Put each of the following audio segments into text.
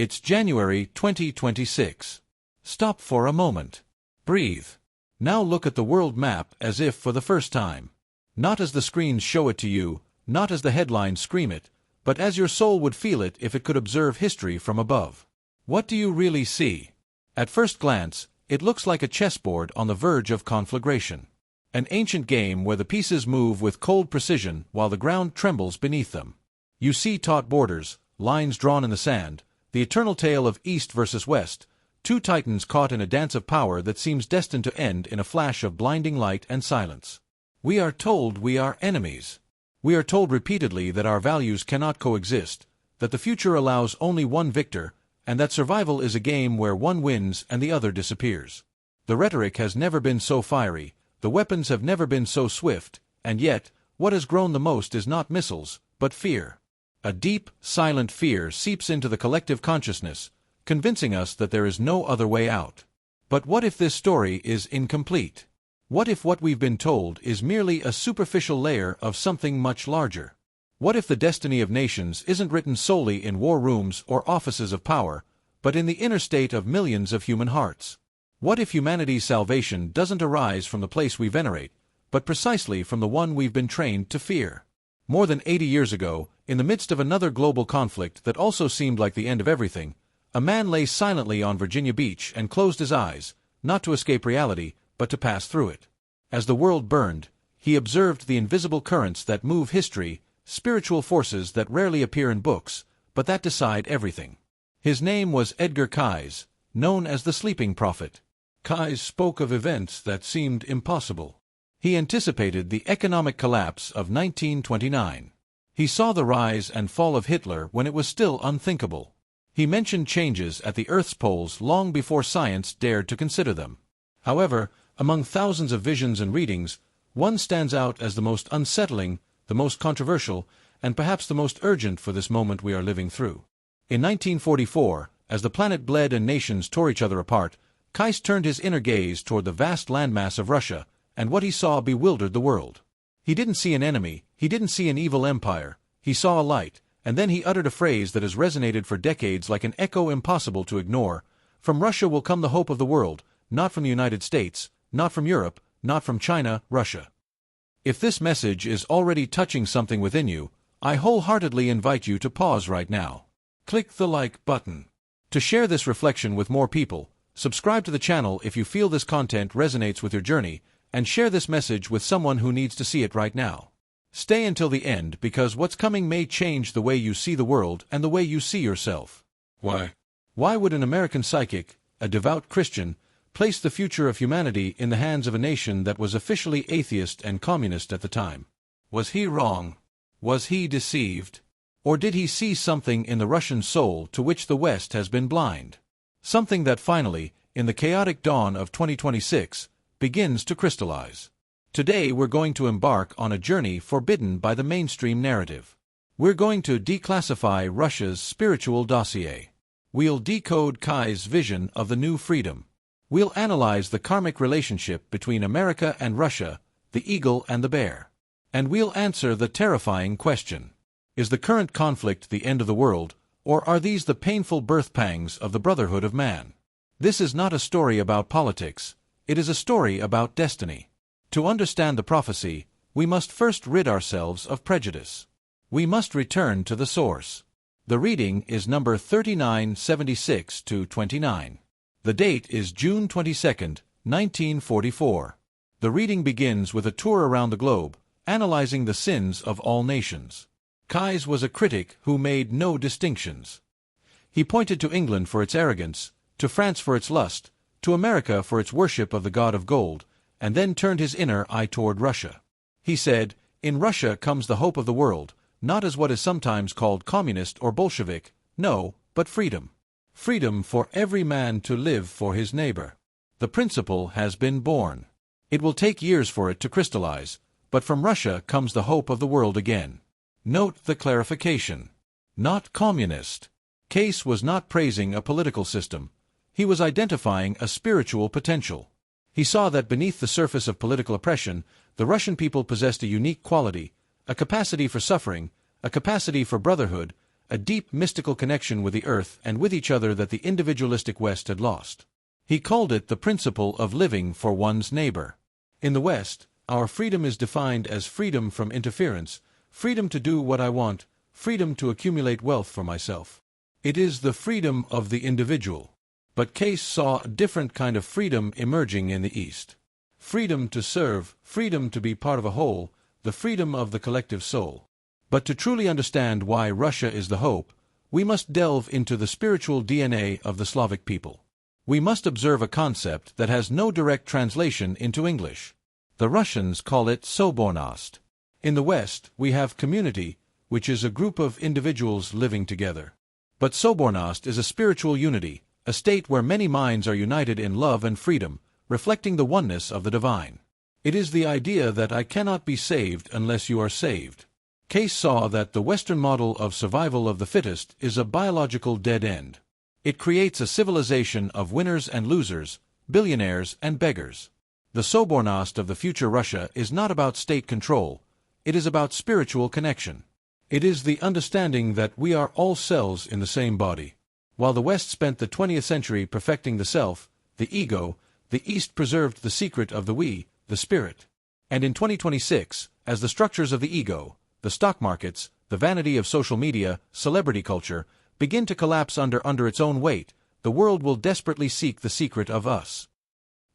It's January 2026. Stop for a moment. Breathe. Now look at the world map as if for the first time. Not as the screens show it to you, not as the headlines scream it, but as your soul would feel it if it could observe history from above. What do you really see? At first glance, it looks like a chessboard on the verge of conflagration. An ancient game where the pieces move with cold precision while the ground trembles beneath them. You see taut borders, lines drawn in the sand, the eternal tale of East versus West, two titans caught in a dance of power that seems destined to end in a flash of blinding light and silence. We are told we are enemies. We are told repeatedly that our values cannot coexist, that the future allows only one victor, and that survival is a game where one wins and the other disappears. The rhetoric has never been so fiery, the weapons have never been so swift, and yet, what has grown the most is not missiles, but fear. A deep, silent fear seeps into the collective consciousness, convincing us that there is no other way out. But what if this story is incomplete? What if what we've been told is merely a superficial layer of something much larger? What if the destiny of nations isn't written solely in war rooms or offices of power, but in the inner state of millions of human hearts? What if humanity's salvation doesn't arise from the place we venerate, but precisely from the one we've been trained to fear? More than 80 years ago, in the midst of another global conflict that also seemed like the end of everything, a man lay silently on Virginia Beach and closed his eyes, not to escape reality, but to pass through it. As the world burned, he observed the invisible currents that move history, spiritual forces that rarely appear in books, but that decide everything. His name was Edgar Cayce, known as the Sleeping Prophet. Cayce spoke of events that seemed impossible. He anticipated the economic collapse of 1929. He saw the rise and fall of Hitler when it was still unthinkable. He mentioned changes at the Earth's poles long before science dared to consider them. However, among thousands of visions and readings, one stands out as the most unsettling, the most controversial, and perhaps the most urgent for this moment we are living through. In 1944, as the planet bled and nations tore each other apart, Cayce turned his inner gaze toward the vast landmass of Russia, and what he saw bewildered the world. He didn't see an enemy, he didn't see an evil empire, he saw a light, and then he uttered a phrase that has resonated for decades like an echo impossible to ignore. From Russia will come the hope of the world, not from the United States, not from Europe, not from China, Russia. If this message is already touching something within you, I wholeheartedly invite you to pause right now. Click the like button. To share this reflection with more people, subscribe to the channel if you feel this content resonates with your journey, and share this message with someone who needs to see it right now. Stay until the end because what's coming may change the way you see the world and the way you see yourself. Why? Why would an American psychic, a devout Christian, place the future of humanity in the hands of a nation that was officially atheist and communist at the time? Was he wrong? Was he deceived? Or did he see something in the Russian soul to which the West has been blind? Something that finally, in the chaotic dawn of 2026, begins to crystallize. Today we're going to embark on a journey forbidden by the mainstream narrative. We're going to declassify Russia's spiritual dossier. We'll decode Cayce's vision of the new freedom. We'll analyze the karmic relationship between America and Russia, the eagle and the bear. And we'll answer the terrifying question: is the current conflict the end of the world, or are these the painful birth pangs of the brotherhood of man? This is not a story about politics. It is a story about destiny. To understand the prophecy, we must first rid ourselves of prejudice. We must return to the source. The reading is number 3976-29. The date is June 22, 1944. The reading begins with a tour around the globe, analyzing the sins of all nations. Cayce was a critic who made no distinctions. He pointed to England for its arrogance, to France for its lust, to America for its worship of the god of gold, and then turned his inner eye toward Russia. He said, "In Russia comes the hope of the world, not as what is sometimes called communist or Bolshevik, no, but freedom. Freedom for every man to live for his neighbor. The principle has been born. It will take years for it to crystallize, but from Russia comes the hope of the world again." Note the clarification. Not communist. Cayce was not praising a political system. He was identifying a spiritual potential. He saw that beneath the surface of political oppression, the Russian people possessed a unique quality, a capacity for suffering, a capacity for brotherhood, a deep mystical connection with the earth and with each other that the individualistic West had lost. He called it the principle of living for one's neighbor. In the West, our freedom is defined as freedom from interference, freedom to do what I want, freedom to accumulate wealth for myself. It is the freedom of the individual. But Cayce saw a different kind of freedom emerging in the East. Freedom to serve, freedom to be part of a whole, the freedom of the collective soul. But to truly understand why Russia is the hope, we must delve into the spiritual DNA of the Slavic people. We must observe a concept that has no direct translation into English. The Russians call it sobornost. In the West, we have community, which is a group of individuals living together. But sobornost is a spiritual unity, a state where many minds are united in love and freedom, reflecting the oneness of the divine. It is the idea that I cannot be saved unless you are saved. Cayce saw that the Western model of survival of the fittest is a biological dead end. It creates a civilization of winners and losers, billionaires and beggars. The sobornost of the future Russia is not about state control, it is about spiritual connection. It is the understanding that we are all cells in the same body. While the West spent the 20th century perfecting the self, the ego, the East preserved the secret of the we, the spirit. And in 2026, as the structures of the ego, the stock markets, the vanity of social media, celebrity culture, begin to collapse under its own weight, the world will desperately seek the secret of us.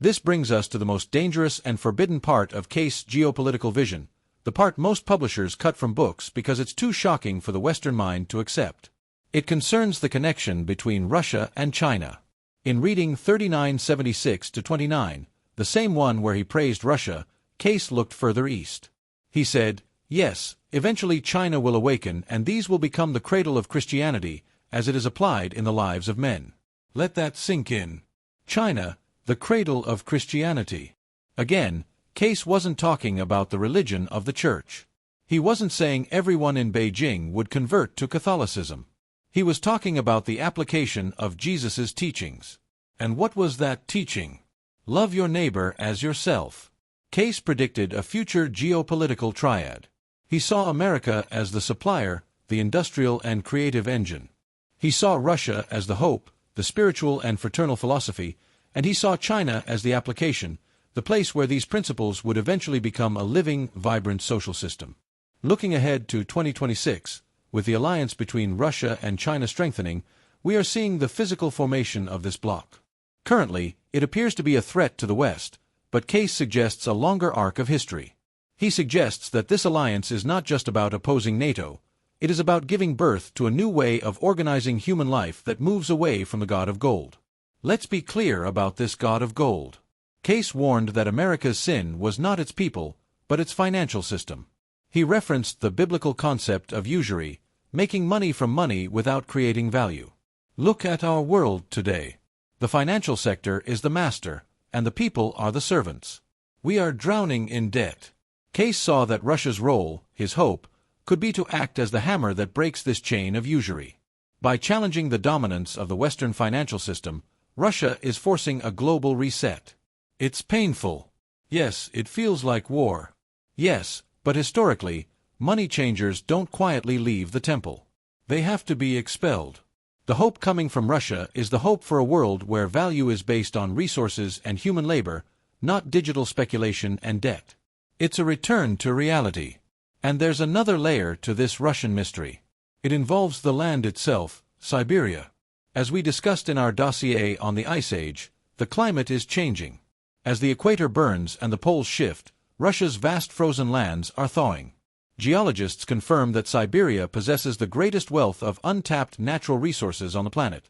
This brings us to the most dangerous and forbidden part of Cayce's geopolitical vision, the part most publishers cut from books because it's too shocking for the Western mind to accept. It concerns the connection between Russia and China. In reading 3976-29, the same one where he praised Russia, Cayce looked further east. He said, yes, eventually China will awaken and these will become the cradle of Christianity, as it is applied in the lives of men. Let that sink in. China, the cradle of Christianity. Again, Cayce wasn't talking about the religion of the church. He wasn't saying everyone in Beijing would convert to Catholicism. He was talking about the application of Jesus's teachings. And what was that teaching? Love your neighbor as yourself. Cayce predicted a future geopolitical triad. He saw America as the supplier, the industrial and creative engine. He saw Russia as the hope, the spiritual and fraternal philosophy, and he saw China as the application, the place where these principles would eventually become a living, vibrant social system. Looking ahead to 2026, with the alliance between Russia and China strengthening, we are seeing the physical formation of this bloc. Currently, it appears to be a threat to the West, but Cayce suggests a longer arc of history. He suggests that this alliance is not just about opposing NATO, it is about giving birth to a new way of organizing human life that moves away from the God of gold. Let's be clear about this God of gold. Cayce warned that America's sin was not its people, but its financial system. He referenced the biblical concept of usury, making money from money without creating value. Look at our world today. The financial sector is the master, and the people are the servants. We are drowning in debt. Cayce saw that Russia's role, his hope, could be to act as the hammer that breaks this chain of usury. By challenging the dominance of the Western financial system, Russia is forcing a global reset. It's painful. Yes, it feels like war. Yes, but historically, money changers don't quietly leave the temple. They have to be expelled. The hope coming from Russia is the hope for a world where value is based on resources and human labor, not digital speculation and debt. It's a return to reality. And there's another layer to this Russian mystery. It involves the land itself, Siberia. As we discussed in our dossier on the Ice Age, the climate is changing. As the equator burns and the poles shift, Russia's vast frozen lands are thawing. Geologists confirm that Siberia possesses the greatest wealth of untapped natural resources on the planet: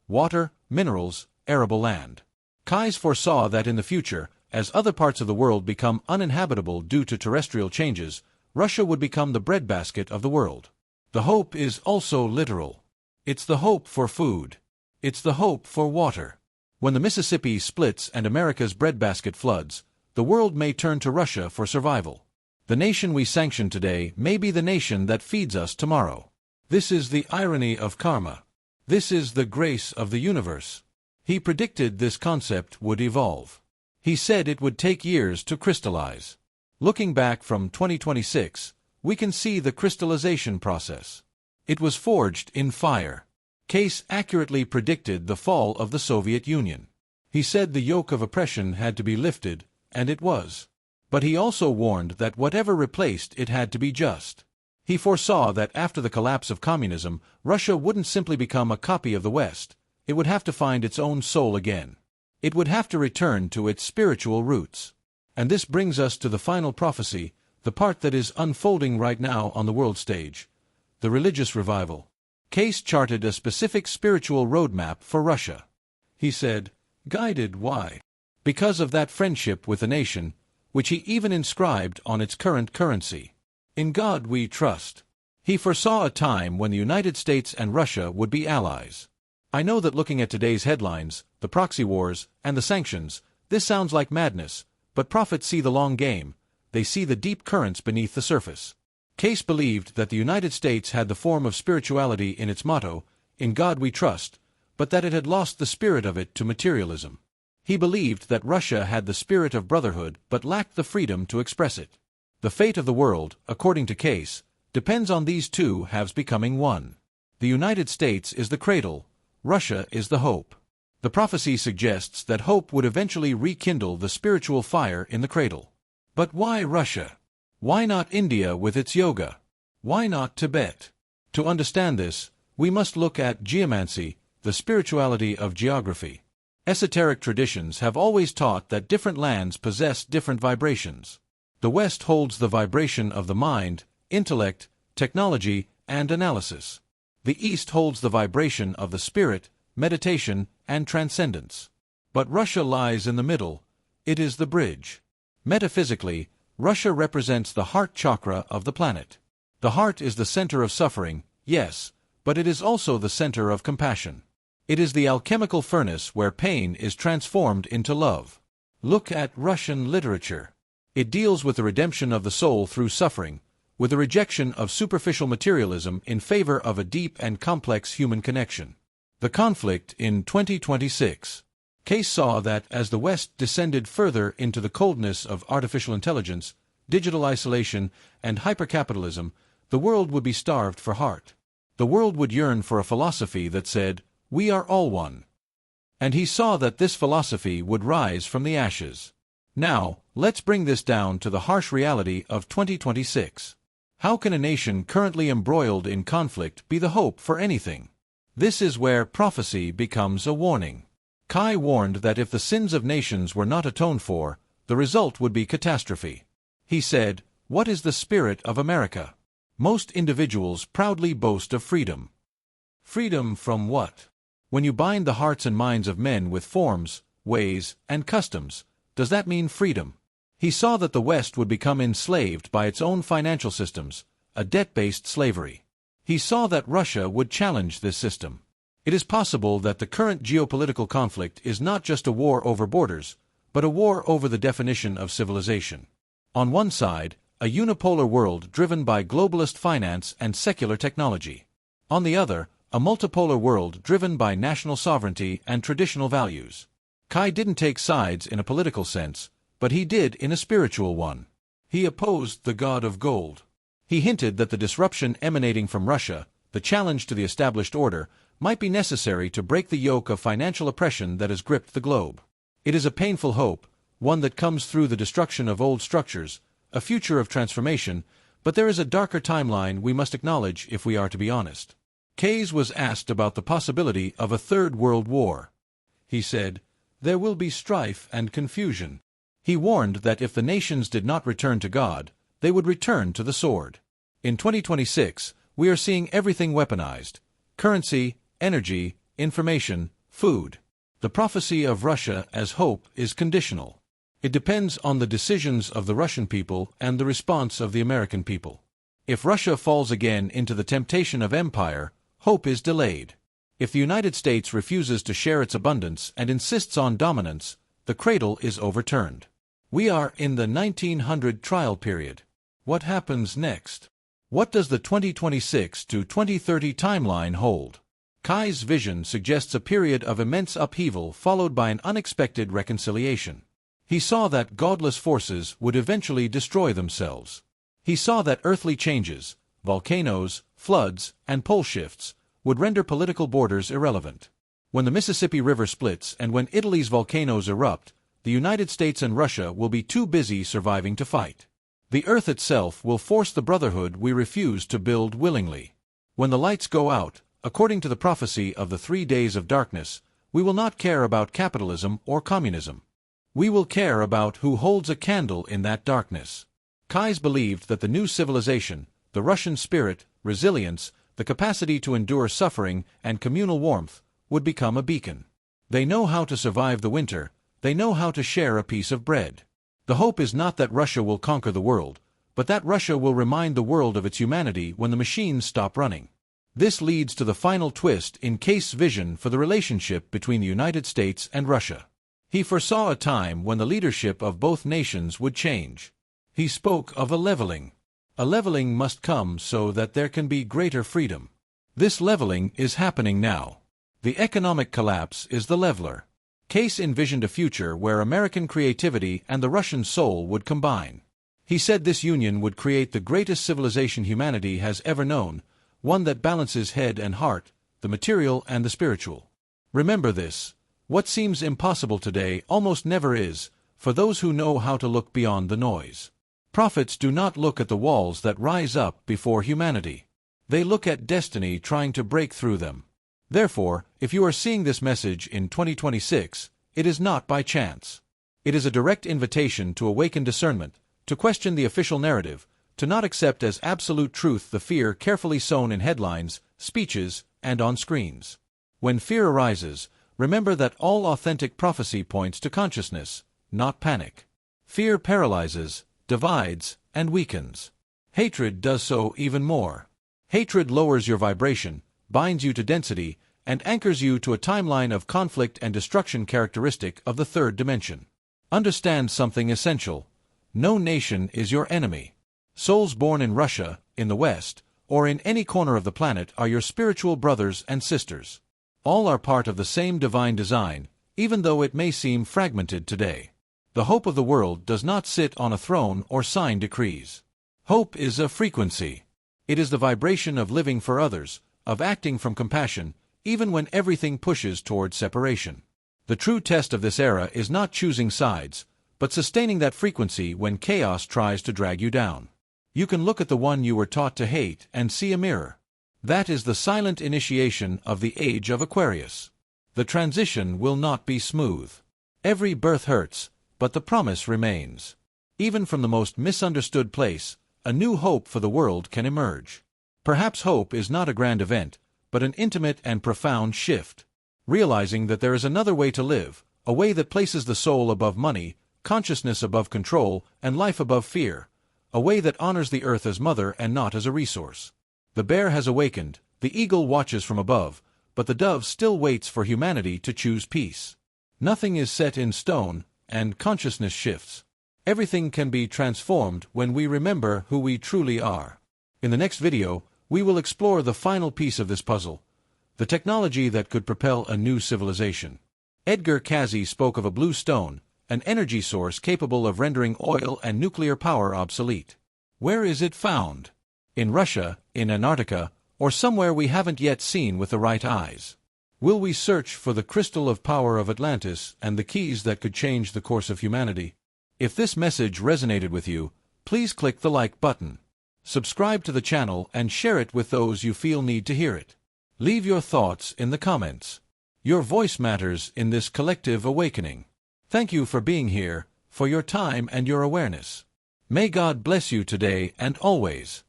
water, minerals, arable land. Cayce foresaw that in the future, as other parts of the world become uninhabitable due to terrestrial changes, Russia would become the breadbasket of the world. The hope is also literal. It's the hope for food. It's the hope for water. When the Mississippi splits and America's breadbasket floods, the world may turn to Russia for survival. The nation we sanction today may be the nation that feeds us tomorrow. This is the irony of karma. This is the grace of the universe. He predicted this concept would evolve. He said it would take years to crystallize. Looking back from 2026, we can see the crystallization process. It was forged in fire. Cayce accurately predicted the fall of the Soviet Union. He said the yoke of oppression had to be lifted, and it was. But he also warned that whatever replaced it had to be just. He foresaw that after the collapse of communism, Russia wouldn't simply become a copy of the West. It would have to find its own soul again. It would have to return to its spiritual roots. And this brings us to the final prophecy, the part that is unfolding right now on the world stage, the religious revival. Cayce charted a specific spiritual roadmap for Russia. He said, guided why? Because of that friendship with the nation, which he even inscribed on its current currency. In God we trust. He foresaw a time when the United States and Russia would be allies. I know that looking at today's headlines, the proxy wars, and the sanctions, this sounds like madness, but prophets see the long game. They see the deep currents beneath the surface. Cayce believed that the United States had the form of spirituality in its motto, in God we trust, but that it had lost the spirit of it to materialism. He believed that Russia had the spirit of brotherhood but lacked the freedom to express it. The fate of the world, according to Cayce, depends on these two halves becoming one. The United States is the cradle, Russia is the hope. The prophecy suggests that hope would eventually rekindle the spiritual fire in the cradle. But why Russia? Why not India with its yoga? Why not Tibet? To understand this, we must look at geomancy, the spirituality of geography. Esoteric traditions have always taught that different lands possess different vibrations. The West holds the vibration of the mind, intellect, technology, and analysis. The East holds the vibration of the spirit, meditation, and transcendence. But Russia lies in the middle. It is the bridge. Metaphysically, Russia represents the heart chakra of the planet. The heart is the center of suffering, yes, but it is also the center of compassion. It is the alchemical furnace where pain is transformed into love. Look at Russian literature. It deals with the redemption of the soul through suffering, with the rejection of superficial materialism in favor of a deep and complex human connection. The conflict in 2026. Cayce saw that as the West descended further into the coldness of artificial intelligence, digital isolation, and hypercapitalism, the world would be starved for heart. The world would yearn for a philosophy that said, "We are all one." And he saw that this philosophy would rise from the ashes. Now, let's bring this down to the harsh reality of 2026. How can a nation currently embroiled in conflict be the hope for anything? This is where prophecy becomes a warning. Cayce warned that if the sins of nations were not atoned for, the result would be catastrophe. He said, "What is the spirit of America?" Most individuals proudly boast of freedom. Freedom from what? When you bind the hearts and minds of men with forms, ways, and customs, does that mean freedom? He saw that the West would become enslaved by its own financial systems, a debt-based slavery. He saw that Russia would challenge this system. It is possible that the current geopolitical conflict is not just a war over borders, but a war over the definition of civilization. On one side, a unipolar world driven by globalist finance and secular technology. On the other, a multipolar world driven by national sovereignty and traditional values. Cayce didn't take sides in a political sense, but he did in a spiritual one. He opposed the god of gold. He hinted that the disruption emanating from Russia, the challenge to the established order, might be necessary to break the yoke of financial oppression that has gripped the globe. It is a painful hope, one that comes through the destruction of old structures, a future of transformation, but there is a darker timeline we must acknowledge if we are to be honest. Cayce was asked about the possibility of a third world war. He said, "There will be strife and confusion." He warned that if the nations did not return to God, they would return to the sword. In 2026, we are seeing everything weaponized: currency, energy, information, food. The prophecy of Russia as hope is conditional. It depends on the decisions of the Russian people and the response of the American people. If Russia falls again into the temptation of empire, hope is delayed. If the United States refuses to share its abundance and insists on dominance, the cradle is overturned. We are in the 1900 trial period. What happens next? What does the 2026 to 2030 timeline hold? Cayce's vision suggests a period of immense upheaval followed by an unexpected reconciliation. He saw that godless forces would eventually destroy themselves. He saw that earthly changes, volcanoes, floods, and pole shifts, would render political borders irrelevant. When the Mississippi River splits and when Italy's volcanoes erupt, the United States and Russia will be too busy surviving to fight. The Earth itself will force the brotherhood we refuse to build willingly. When the lights go out, according to the prophecy of the 3 days of darkness, we will not care about capitalism or communism. We will care about who holds a candle in that darkness. Cayce believed that the new civilization, the Russian spirit, resilience, the capacity to endure suffering and communal warmth, would become a beacon. They know how to survive the winter, they know how to share a piece of bread. The hope is not that Russia will conquer the world, but that Russia will remind the world of its humanity when the machines stop running. This leads to the final twist in Cayce's vision for the relationship between the United States and Russia. He foresaw a time when the leadership of both nations would change. He spoke of a leveling. A leveling must come so that there can be greater freedom. This leveling is happening now. The economic collapse is the leveler. Cayce envisioned a future where American creativity and the Russian soul would combine. He said this union would create the greatest civilization humanity has ever known, one that balances head and heart, the material and the spiritual. Remember this: what seems impossible today almost never is, for those who know how to look beyond the noise. Prophets do not look at the walls that rise up before humanity. They look at destiny trying to break through them. Therefore, if you are seeing this message in 2026, it is not by chance. It is a direct invitation to awaken discernment, to question the official narrative, to not accept as absolute truth the fear carefully sown in headlines, speeches, and on screens. When fear arises, remember that all authentic prophecy points to consciousness, not panic. Fear paralyzes, divides, and weakens. Hatred does so even more. Hatred lowers your vibration, binds you to density, and anchors you to a timeline of conflict and destruction characteristic of the third dimension. Understand something essential. No nation is your enemy. Souls born in Russia, in the West, or in any corner of the planet are your spiritual brothers and sisters. All are part of the same divine design, even though it may seem fragmented today. The hope of the world does not sit on a throne or sign decrees. Hope is a frequency. It is the vibration of living for others, of acting from compassion, even when everything pushes toward separation. The true test of this era is not choosing sides, but sustaining that frequency when chaos tries to drag you down. You can look at the one you were taught to hate and see a mirror. That is the silent initiation of the age of Aquarius. The transition will not be smooth. Every birth hurts, but the promise remains. Even from the most misunderstood place, a new hope for the world can emerge. Perhaps hope is not a grand event, but an intimate and profound shift. Realizing that there is another way to live, a way that places the soul above money, consciousness above control, and life above fear, a way that honors the earth as mother and not as a resource. The bear has awakened, the eagle watches from above, but the dove still waits for humanity to choose peace. Nothing is set in stone, and consciousness shifts. Everything can be transformed when we remember who we truly are. In the next video, we will explore the final piece of this puzzle, the technology that could propel a new civilization. Edgar Cayce spoke of a blue stone, an energy source capable of rendering oil and nuclear power obsolete. Where is it found? In Russia, in Antarctica, or somewhere we haven't yet seen with the right eyes? Will we search for the crystal of power of Atlantis and the keys that could change the course of humanity? If this message resonated with you, please click the like button. Subscribe to the channel and share it with those you feel need to hear it. Leave your thoughts in the comments. Your voice matters in this collective awakening. Thank you for being here, for your time and your awareness. May God bless you today and always.